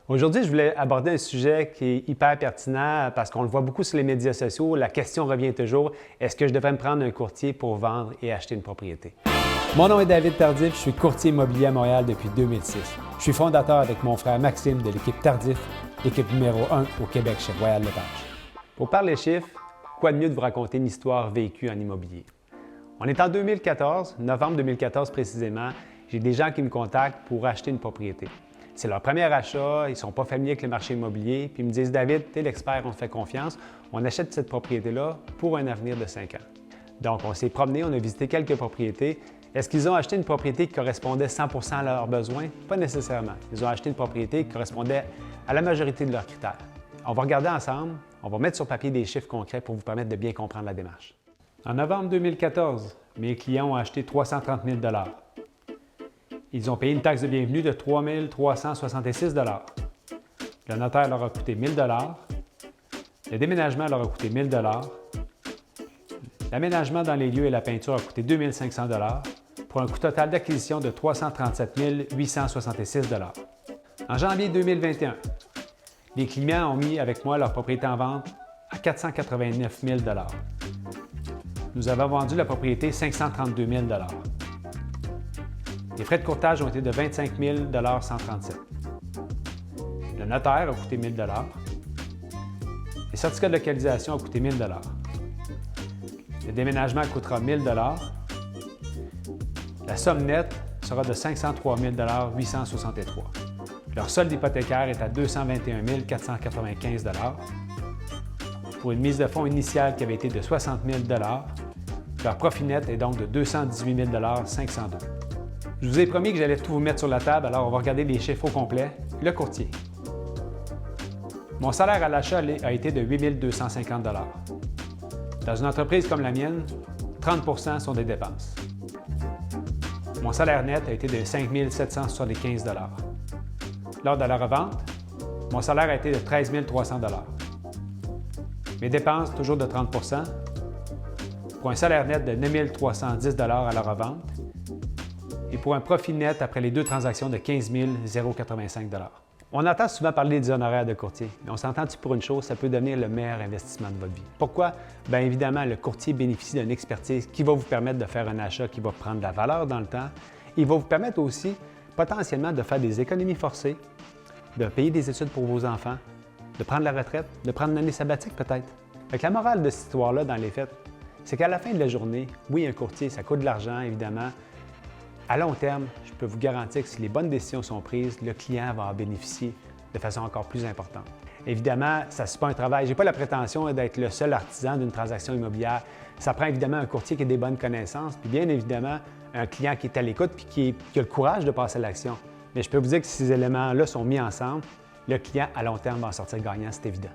Aujourd'hui, je voulais aborder un sujet qui est hyper pertinent parce qu'on le voit beaucoup sur les médias sociaux. La question revient toujours, est-ce que je devrais me prendre un courtier pour vendre et acheter une propriété? Mon nom est David Tardif, je suis courtier immobilier à Montréal depuis 2006. Je suis fondateur avec mon frère Maxime de l'équipe Tardif, équipe numéro 1 au Québec chez Royal Lepage. Pour parler chiffres, quoi de mieux de vous raconter une histoire vécue en immobilier? On est en 2014, novembre 2014 précisément, j'ai des gens qui me contactent pour acheter une propriété. C'est leur premier achat, ils ne sont pas familiers avec le marché immobilier, puis ils me disent « David, tu es l'expert, on te fait confiance, on achète cette propriété-là pour un avenir de 5 ans. » Donc, on s'est promené, on a visité quelques propriétés. Est-ce qu'ils ont acheté une propriété qui correspondait 100% à leurs besoins? Pas nécessairement. Ils ont acheté une propriété qui correspondait à la majorité de leurs critères. On va regarder ensemble, on va mettre sur papier des chiffres concrets pour vous permettre de bien comprendre la démarche. En novembre 2014, mes clients ont acheté 330 000 $. Ils ont payé une taxe de bienvenue de 3 366 $. Le notaire leur a coûté 1 000 $. Le déménagement leur a coûté 1 000 $. L'aménagement dans les lieux et la peinture a coûté 2 500 $ pour un coût total d'acquisition de 337 866 $. En janvier 2021, les clients ont mis avec moi leur propriété en vente à 489 000 $. Nous avons vendu la propriété 532 000 $. Les frais de courtage ont été de 25 137 $. Le notaire a coûté 1 000 $. Les certificats de localisation ont coûté 1 000 $. Le déménagement coûtera 1 000 $. La somme nette sera de 503 863 $. Leur solde hypothécaire est à 221 495 $, pour une mise de fonds initiale qui avait été de 60 000 $. Leur profit net est donc de 218 502 $. Je vous ai promis que j'allais tout vous mettre sur la table, alors on va regarder les chiffres au complet. Le courtier. Mon salaire à l'achat a été de 8 250 $. Dans une entreprise comme la mienne, 30 % sont des dépenses. Mon salaire net a été de 5 775 $. Lors de la revente, mon salaire a été de 13 300 $. Mes dépenses, toujours de 30 % pour un salaire net de 9 310 $ à la revente et pour un profit net après les deux transactions de 15 085 $. On entend souvent parler des honoraires de courtier, mais on s'entend-tu pour une chose, ça peut devenir le meilleur investissement de votre vie. Pourquoi? Bien évidemment, le courtier bénéficie d'une expertise qui va vous permettre de faire un achat qui va prendre de la valeur dans le temps. Il va vous permettre aussi, potentiellement, de faire des économies forcées, de payer des études pour vos enfants, de prendre la retraite, de prendre une année sabbatique peut-être. Fait que la morale de cette histoire-là, dans les faits, c'est qu'à la fin de la journée, oui, un courtier, ça coûte de l'argent, évidemment. À long terme, je peux vous garantir que si les bonnes décisions sont prises, le client va en bénéficier de façon encore plus importante. Évidemment, ça ne c'est pas un travail. Je n'ai pas la prétention d'être le seul artisan d'une transaction immobilière. Ça prend évidemment un courtier qui a des bonnes connaissances, puis bien évidemment, un client qui est à l'écoute puis qui a le courage de passer à l'action. Mais je peux vous dire que si ces éléments-là sont mis ensemble, le client, à long terme, va en sortir gagnant, c'est évident.